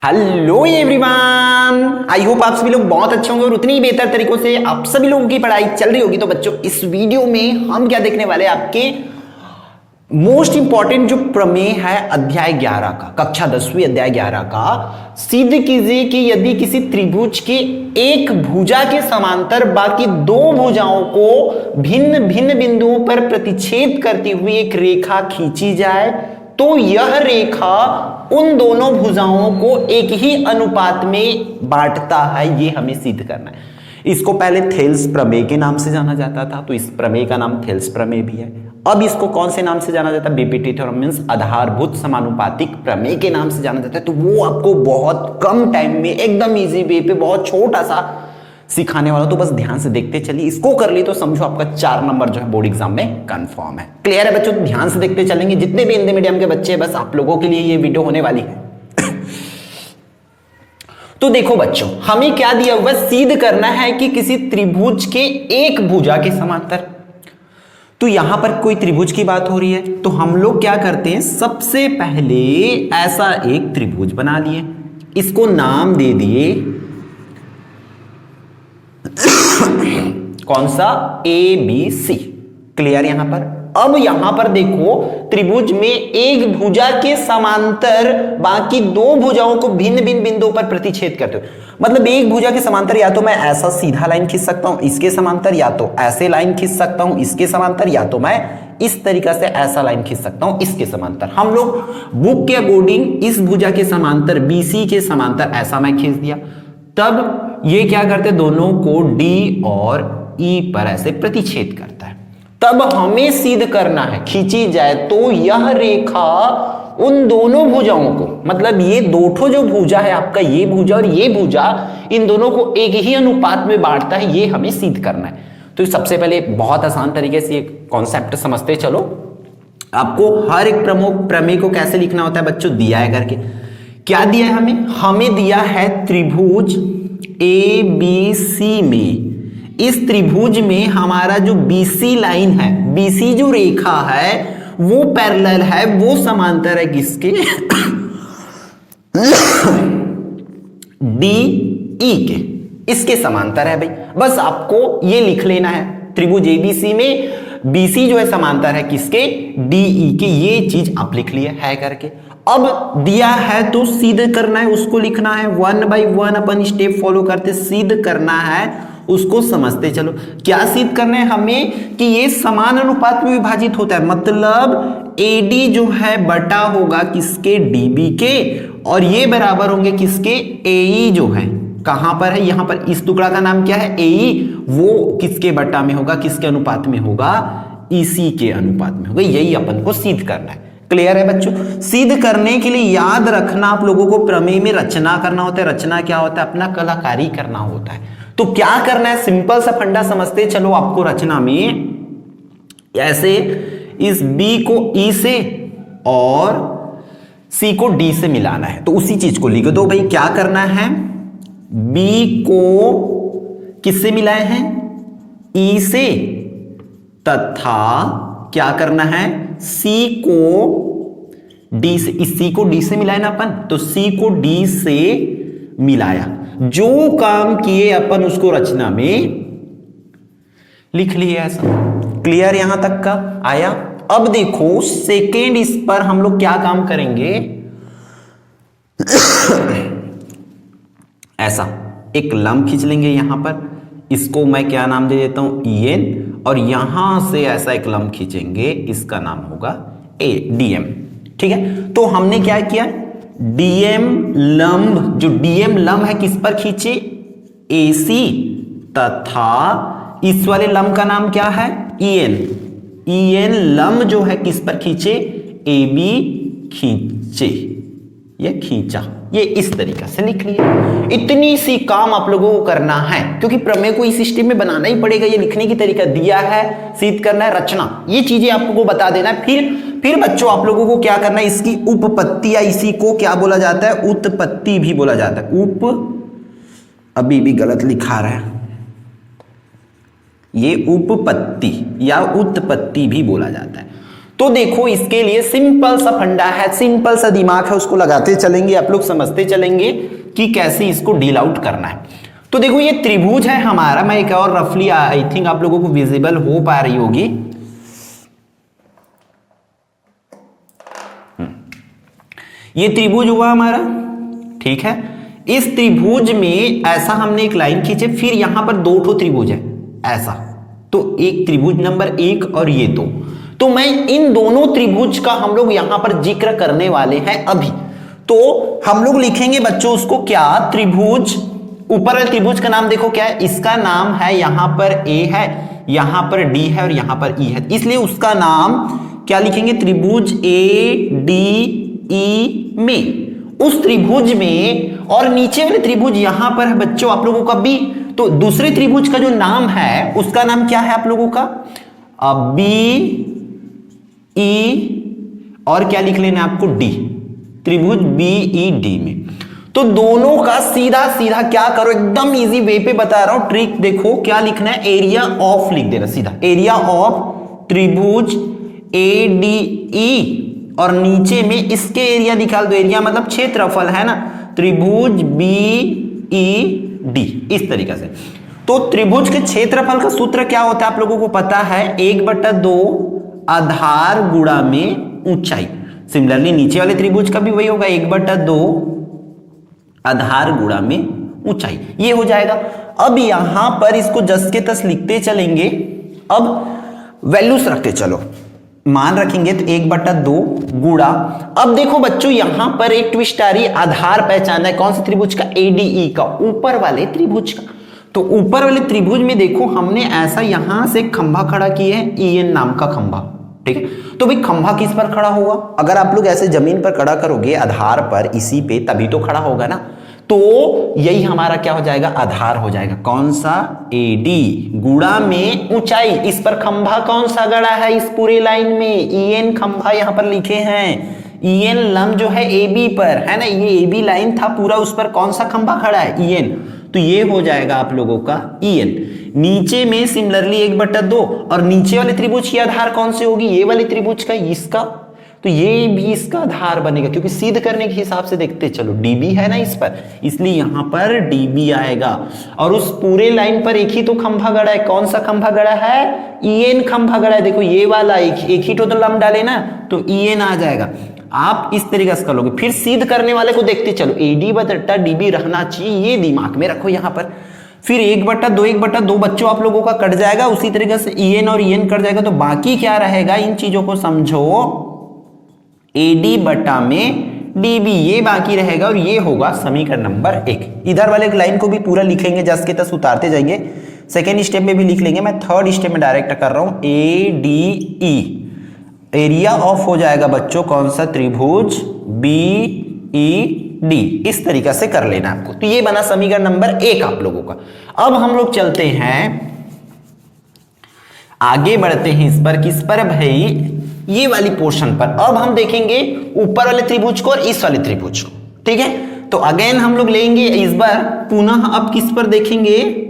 Hello everyone, I hope आप सभी लोग बहुत अच्छे होंगे और उतनी ही बेहतर तरीकों से आप सभी लोगों की पढ़ाई चल रही होगी। तो बच्चों, इस वीडियो में हम क्या देखने वाले हैं, आपके मोस्ट इंपॉर्टेंट जो प्रमेय है अध्याय 11 का, कक्षा 10वीं अध्याय 11 का। सिद्ध कीजिए कि यदि किसी त्रिभुज के एक भुजा के समांतर बाकी दो भुजाओं को भिन्न भिन्न बिंदुओं पर प्रतिच्छेद करती हुई एक रेखा खींची जाए तो यह रेखा उन दोनों भुजाओं को एक ही अनुपात में बांटता है। ये हमें सिद्ध करना है। इसको पहले थेल्स प्रमेय के नाम से जाना जाता था, तो इस प्रमेय का नाम थेल्स प्रमेय भी है। अब इसको कौन से नाम से जाना जाता है? बीपीटी थ्योरम मींस आधारभूत समानुपातिक प्रमेय के नाम से जाना जाता है। तो वो आपको बहुत कम टाइम में एकदम इजी वे पे बहुत छोटा सा सिखाने वाला, तो बस ध्यान से देखते चलिए। इसको कर ली तो समझो आपका 4 नंबर जो है बोर्ड एग्जाम में कंफर्म है। क्लियर है बच्चों? ध्यान से देखते चलेंगे। जितने भी हिंदी मीडियम के बच्चे, बस आप लोगों के लिए ये वीडियो होने वाली है। तो देखो बच्चों, हमें क्या दिया हुआ? सिद्ध करना है कि किसी त्रिभुज के एक भुजा के समांतर। तो यहां पर कोई त्रिभुज की बात हो रही है, तो हम लोग क्या करते हैं, सबसे पहले ऐसा एक त्रिभुज बना लिए, इसको नाम दे दिए कौन सा? ABC। क्लियर यहां पर? अब यहां पर देखो, त्रिभुज में एक भुजा के समांतर बाकी दो भुजाओं को भिन्न भिन्न बिंदुओं पर प्रतिच्छेद करते हो। मतलब एक भुजा के समांतर या तो मैं ऐसा सीधा लाइन खींच सकता हूं इसके समांतर, या तो ऐसे लाइन खींच सकता हूं इसके समांतर, या तो मैं इस तरीका से ऐसा लाइन खींच सकता हूं इसके समांतर। हम लोग बुक के अकॉर्डिंग इस भुजा के समांतर BC के समांतर ऐसा मैं खींच दिया। तब ये क्या करते, दोनों को D और E पर ऐसे प्रतिच्छेद करता है। तब हमें सिद्ध करना है, खींची जाए तो यह रेखा उन दोनों भुजाओं को, मतलब ये दो जो भुजा है आपका, ये भुजा और ये भुजा, इन दोनों को एक ही अनुपात में बांटता है। ये हमें सिद्ध करना है। तो सबसे पहले बहुत आसान तरीके से ये कॉन्सेप्ट समझते चलो। आपको हर एक प्रमुख प्रमेय को कैसे लिखना होता है बच्चों, दिया है करके। क्या दिया है हमें? हमें दिया है त्रिभुज ABC में, इस त्रिभुज में हमारा जो BC लाइन है, BC जो रेखा है वो पैरेलल है, वो समांतर है किसके? DE के, इसके समांतर है भाई। बस आपको ये लिख लेना है, त्रिभुज ABC में BC जो है समांतर है किसके? DE के। ये चीज आप लिख लिए है करके। अब दिया है तो सिद्ध करना है, उसको लिखना है 1 बाई 1 अपन स्टेप फॉलो करते, सिद्ध करना है, उसको समझते चलो। क्या सिद्ध करना है हमें? कि ये समान अनुपात में विभाजित होता है, मतलब AD जो है बटा होगा किसके? DB के, और ये बराबर होंगे किसके? AE जो है कहां पर है? यहां पर इस टुकड़ा का नाम क्या है? AE। वो किसके बटा में होगा, किसके अनुपात में होगा? EC के अनुपात में होगा। यही अपन को सिद्ध करना है। क्लियर है बच्चों? सिद्ध करने के लिए याद रखना, आप लोगों को प्रमेय में रचना करना होता है। रचना क्या होता है? अपना कलाकारी करना होता है। तो क्या करना है, सिंपल सा फंडा समझते चलो। आपको रचना में ऐसे इस B को E से और C को D से मिलाना है, तो उसी चीज को लिख दो भाई। क्या करना है? B को किससे मिलाए हैं? E से, तथा क्या करना है? C को D से, इस C को D से मिलाया ना अपन, तो C को D से मिलाया। जो काम किए अपन उसको रचना में लिख लिए ऐसा। क्लियर यहां तक का आया? अब देखो सेकेंड, इस पर हम लोग क्या काम करेंगे? ऐसा एक लंब खींच लेंगे यहां पर, इसको मैं क्या नाम दे देता हूं? EN, और यहां से ऐसा एक लंब खींचेंगे, इसका नाम होगा DM। ठीक है? तो हमने क्या किया? DM लंब, जो DM लंब है किस पर खींचे? AC, तथा इस वाले लंब का नाम क्या है? EN लंब जो है किस पर खींचे? AB खींचे, ये खींचा। ये इस तरीका से लिख लिया। इतनी सी काम आप लोगों को करना है, क्योंकि प्रमेय को इस सिस्टम में बनाना ही पड़ेगा। ये लिखने की तरीका दिया है, सिद्ध करना है, रचना, ये चीजें आपको बता देना है। फिर बच्चों आप लोगों को क्या करना है? इसकी उपपत्ति, या इसी को क्या बोला जाता है? उत्पत्ति भी बोला जाता है। अभी भी गलत लिखा रहा है, ये उपपत्ति या उत्पत्ति भी बोला जाता है। तो देखो इसके लिए सिंपल सा फंडा है, सिंपल सा दिमाग है, उसको लगाते चलेंगे, आप लोग समझते चलेंगे कि कैसे इसको डील आउट करना है। तो देखो ये त्रिभुज है हमारा, मैं एक और रफली आई थिंक आप लोगों को विजिबल हो पा रही होगी। ये त्रिभुज हुआ हमारा, ठीक है। इस त्रिभुज में ऐसा हमने एक लाइन खींचे, फिर यहां पर दो ठो त्रिभुज है ऐसा, तो एक त्रिभुज नंबर 1 और ये 2। तो मैं इन दोनों त्रिभुज का हम लोग यहां पर जिक्र करने वाले हैं अभी। तो हम लोग लिखेंगे बच्चों उसको क्या, त्रिभुज, ऊपर वाले त्रिभुज का नाम देखो क्या है, इसका नाम है यहां पर A है, यहां पर D है और यहां पर E है, इसलिए उसका नाम क्या लिखेंगे, त्रिभुज ADE में, उस त्रिभुज में। और नीचे वाले त्रिभुज यहां पर है बच्चों आप लोगों का B, तो दूसरे त्रिभुज का जो नाम है उसका नाम क्या है आप लोगों का, BE, और क्या लिख लेना आपको D, त्रिभुज BED में। तो दोनों का सीधा सीधा क्या करो, एकदम इजी वे पे बता रहा हूं, ट्रिक देखो क्या लिखना है, एरिया ऑफ लिख देना सीधा, एरिया ऑफ त्रिभुज ADE, और नीचे में इसके एरिया निकाल दो, एरिया मतलब क्षेत्रफल है ना, त्रिभुज BED, इस तरीके से। तो त्रिभुज के क्षेत्रफल का सूत्र क्या होता है आप लोगों को पता है, 1/2 आधार गुणा में ऊंचाई। सिमिलरली नीचे वाले त्रिभुज का भी वही होगा, 1/2 आधार गुणा में ऊंचाई, ये हो जाएगा। अब यहां पर इसको जस के तस लिखते चलेंगे, अब वैल्यूज रखते चलो, मान रखेंगे तो 1/2 गुणा। अब देखो बच्चों यहां पर एक ट्विस्ट आ रही है, आधार पहचानना है कौन से त्रिभुज का, ADE का, ऊपर वाले त्रिभुज का। तो ऊपर वाले त्रिभुज में देखो हमने ऐसा यहां से खंभा खड़ा किया है, EN नाम का खंभा, ठीक है। तो भाई खंभा किस पर खड़ा होगा, अगर आप लोग ऐसे जमीन पर खड़ा करोगे आधार पर, इसी पे, तभी तो खड़ा होगा ना। तो यही हमारा क्या हो जाएगा, आधार हो जाएगा, कौन सा, AD गुणा में ऊंचाई। इस पर खंभा कौन सा गड़ा है इस पूरे लाइन में, EN खंभा यहां पर लिखे हैं, EN लंब जो है AB पर है ना, ये AB लाइन था पूरा, उस पर कौन सा खंभा खड़ा है, EN। तो ये हो जाएगा आप लोगों का EN। नीचे में सिमिलरली 1/2, और नीचे वाले त्रिभुज की आधार कौन सी होगी, ये वाले त्रिभुज का, इसका, तो ये भी इसका आधार बनेगा, क्योंकि सिद्ध करने के हिसाब से देखते चलो DB है ना इस पर, इसलिए यहां पर DB आएगा। और उस पूरे लाइन पर एक ही तो खंभा गड़ा है, कौन सा खंभा गड़ा है, EN खंभा गड़ा है, देखो ये वाला एक ही तो लंब डाले ना, तो EN आ जाएगा। आप इस तरीके से कर लोगे, फिर सिद्ध करने वाले को देखते चलो, AD/DB रहना चाहिए, ये दिमाग में रखो यहां पर। फिर 1/2 बच्चों आप लोगों का कट जाएगा, उसी तरीके से EN और EN कट जाएगा, तो बाकी क्या रहेगा, इन चीजों को समझो, AD/DB ये बाकी रहेगा, और ये होगा समीकरण नंबर 1। इधर वाले लाइन को भी पूरा लिखेंगे, जस के तस उतारते जाएंगे, सेकेंड स्टेप में भी लिख लेंगे, मैं थर्ड स्टेप में डायरेक्ट कर रहा हूं, ADE, एरिया ऑफ हो जाएगा बच्चों कौन सा, त्रिभुज BED, इस तरीके से कर लेना आपको। तो ये बना समीकरण नंबर 1 आप लोगों का। अब हम लोग चलते हैं आगे, बढ़ते हैं इस पर, किस पर भाई, ये वाली पोर्शन पर। अब हम देखेंगे ऊपर वाले त्रिभुज को और इस वाले त्रिभुज को, ठीक है। तो अगेन हम लोग लेंगे इस बार पुनः, अब किस पर देखेंगे,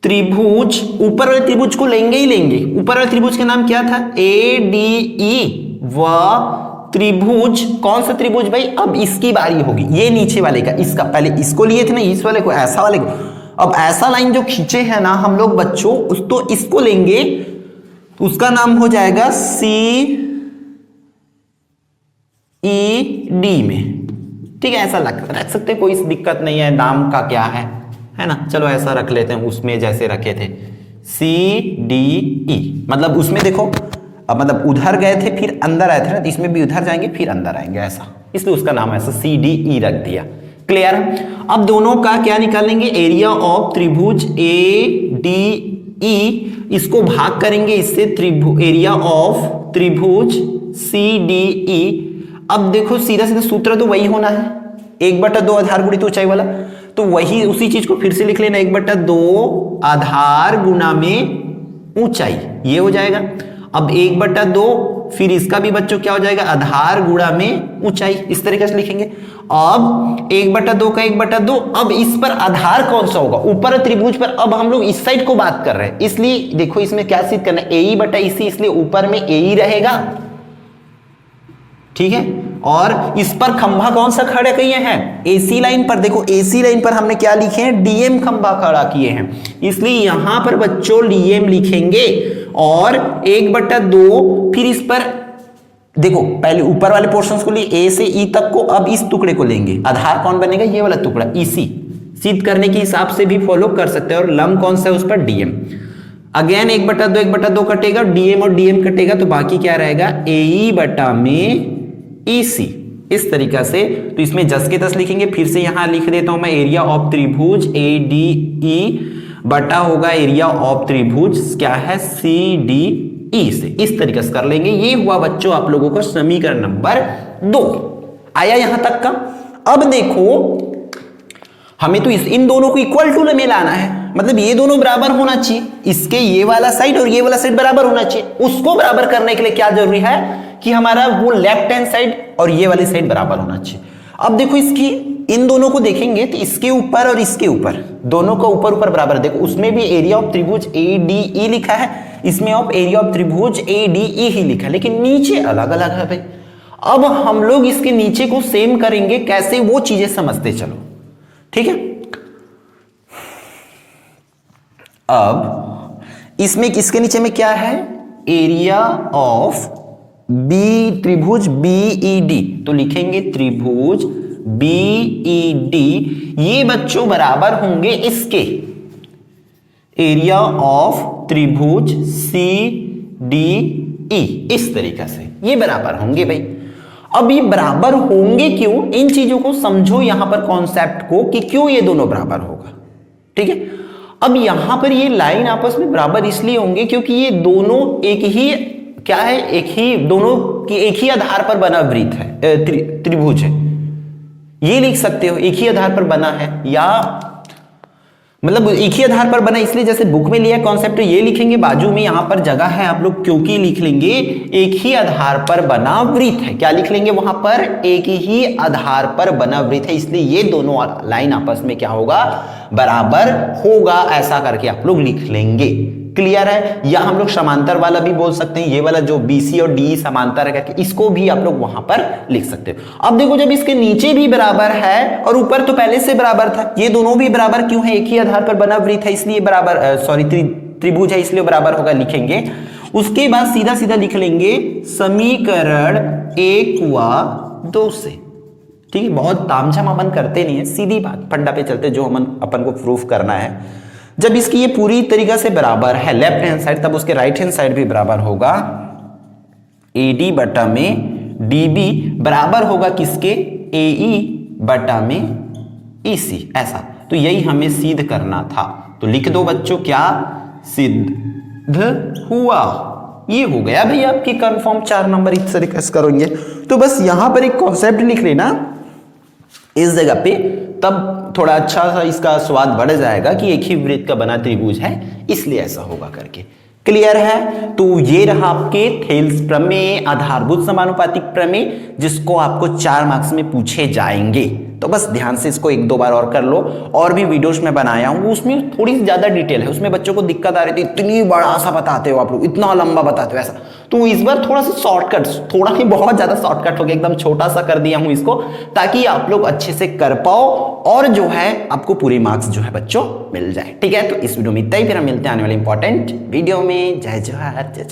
त्रिभुज, ऊपर वाले त्रिभुज को लेंगे ही लेंगे। ऊपर वाले त्रिभुज का नाम क्या था, ADE, व त्रिभुज, कौन सा त्रिभुज भाई, अब इसकी बारी होगी, ये नीचे वाले का, इसका पहले इसको लिए थे ना, इस वाले को, ऐसा वाले को। अब ऐसा लाइन जो खींचे है ना हम लोग बच्चों, उस तो इसको लेंगे, उसका नाम हो जाएगा CED में, ठीक है। ऐसा रख सकते, कोई दिक्कत नहीं है, नाम का क्या है ना, चलो ऐसा रख लेते हैं, उसमें जैसे रखे थे CDE, मतलब उसमें देखो, अब मतलब उधर गए थे फिर अंदर आए थे ना, तो इसमें भी उधर जाएंगे फिर अंदर आएंगे, ऐसा, इसलिए उसका नाम ऐसा CDE रख दिया, क्लियर। अब दोनों का क्या निकालेंगे, एरिया ऑफ त्रिभुज ADE, इसको भाग करेंगे इससे, एरिया ऑफ त्रिभुज CDE। अब देखो सीधा सीधा सूत्र तो वही होना है, 1/2 आधार गुणित ऊंचाई वाला, तो वही उसी चीज को फिर से लिख लेना, 1/2 आधार गुणा में ऊंचाई, ये हो जाएगा। अब 1/2, फिर इसका भी बच्चों क्या हो जाएगा, आधार गुणा में ऊंचाई, इस तरीके से लिखेंगे। अब 1/2 का 1/2। अब इस पर आधार कौन सा होगा, ऊपर त्रिभुज पर। अब हम लोग इस साइड को बात कर रहे हैं, इसलिए देखो इसमें क्या सिद्ध करना है, AE/EC, इसलिए ऊपर में AE रहेगा, ठीक है। और इस पर खंभा कौन सा खड़ा किए हैं, AC लाइन पर। देखो AC लाइन पर हमने क्या लिखे हैं, DM खंभा खड़ा किए हैं, इसलिए यहां पर बच्चों DM लिखेंगे। और 1/2 फिर इस पर देखो, पहले ऊपर वाले पोर्शंस को लिए A से E तक को, अब इस टुकड़े को लेंगे, आधार कौन बनेगा, ये वाला टुकड़ा EC। सिद्ध करने के हिसाब से भी फॉलो कर सकते हैं। और लंब कौन सा है उस पर, DM। अगेन 1/2 कटेगा, DM और DM कटेगा, तो बाकी क्या रहेगा, AE/EC। इस तरीका से तो इसमें जस के तस लिखेंगे। फिर से यहां लिख देता हूं मैं, एरिया ऑफ त्रिभुज ADE बटा होगा एरिया ऑफ त्रिभुज क्या है, CDE से। इस तरीके से कर लेंगे। ये हुआ बच्चों आप लोगों का समीकरण नंबर 2। आया यहां तक का। अब देखो हमें तो इन दोनों को इक्वल टू में लाना है, मतलब ये दोनों बराबर होना चाहिए, इसके ये वाला साइड और ये वाला साइड बराबर होना चाहिए। उसको बराबर करने के लिए क्या जरूरी है कि हमारा वो लेफ्ट हैंड साइड और ये वाली साइड बराबर होना चाहिए। अब देखो इसकी इन दोनों को देखेंगे तो इसके ऊपर और इसके ऊपर, दोनों को ऊपर ऊपर बराबर। देखो उसमें भी एरिया ऑफ त्रिभुज ADE लिखा है, इसमें ऑफ एरिया ऑफ त्रिभुज ADE ही लिखा है, लेकिन नीचे अलग अलग है भाई। अब हम लोग इसके नीचे को सेम करेंगे, कैसे वो चीजें समझते चलो, ठीक है। अब इसमें इसके नीचे में क्या है, एरिया ऑफ त्रिभुज BED, तो लिखेंगे त्रिभुज BED। ये बच्चों बराबर होंगे इसके एरिया ऑफ त्रिभुज CDE। इस तरीके से ये बराबर होंगे भाई। अब ये बराबर होंगे क्यों, इन चीजों को समझो यहां पर कॉन्सेप्ट को कि क्यों ये दोनों बराबर होगा, ठीक है। अब यहां पर ये लाइन आपस में बराबर इसलिए होंगे क्योंकि ये दोनों एक ही क्या है, एक ही दोनों की एक ही आधार पर बना वृत्त है, त्रिभुज है। ये लिख सकते हो एक ही आधार पर बना है, या मतलब एक ही आधार पर बना, इसलिए जैसे बुक में लिया कॉन्सेप्ट ये लिखेंगे, बाजू में यहां पर जगह है आप लोग क्योंकि लिख लेंगे एक ही आधार पर बना वृत्त है। क्या लिख लेंगे वहां पर, एक ही आधार पर बना वृत्त है, इसलिए ये दोनों लाइन आपस में क्या होगा, बराबर होगा। ऐसा करके आप लोग लिख लेंगे। क्लियर है। या हम लोग समांतर वाला भी बोल सकते हैं, ये वाला जो BC और DE समांतर है करके, इसको भी आप लोग वहां पर लिख सकते हो। अब देखो जब इसके नीचे भी बराबर है और ऊपर तो पहले से बराबर था, ये दोनों भी बराबर क्यों है, एक ही आधार पर बना वृत्त है इसलिए बराबर, त्रिभुज है इसलिए बराबर होगा, लिखेंगे। उसके बाद सीधा सीधा लिख लेंगे समीकरण 1 व 2 से, ठीक है। बहुत तामझाम अपन करते नहीं है, सीधी बात फंडा पे चलते, जो अपन को प्रूफ करना है। जब इसकी ये पूरी तरीका से बराबर है लेफ्ट हैंड साइड, तब उसके राइट हैंड साइड भी बराबर होगा। AD बटा में DB बराबर होगा किसके, AE बटा में EC। ऐसा तो यही हमें सिद्ध करना था। तो लिख दो बच्चों, क्या सिद्ध हुआ, ये हो गया भाई आपकी कंफर्म 4 नंबर। इस तरीके से करोगे तो बस यहां पर एक कॉन्सेप्ट लिख लेना इस जगह पे, तब थोड़ा अच्छा सा इसका स्वाद बढ़ जाएगा कि एक ही वृत्त का बना त्रिभुज है इसलिए ऐसा होगा करके। क्लियर है। तो ये रहा आपके थेल्स प्रमेय, आधारभूत समानुपातिक प्रमेय, जिसको आपको 4 मार्क्स में पूछे जाएंगे। तो बस ध्यान से इसको 1-2 बार और कर लो। और भी वीडियोस में बनाया हूं, उसमें थोड़ी सी ज्यादा डिटेल है, उसमें बच्चों को दिक्कत आ रही थी, इतनी बड़ा सा बताते हो आप लोग, इतना लंबा बताते हो ऐसा। तो इस बार थोड़ा सा शॉर्टकट, थोड़ा नहीं बहुत ज्यादा शॉर्टकट हो गया, एकदम छोटा सा कर दिया हूं इसको, ताकि आप लोग अच्छे से कर पाओ और जो है आपको पूरे मार्क्स जो है बच्चों मिल जाए। ठीक है, तो इस वीडियो में इतना ही, फिर हम मिलते हैं आने वाले इंपॉर्टेंट वीडियो में। जय जवाहर जय जवाहर।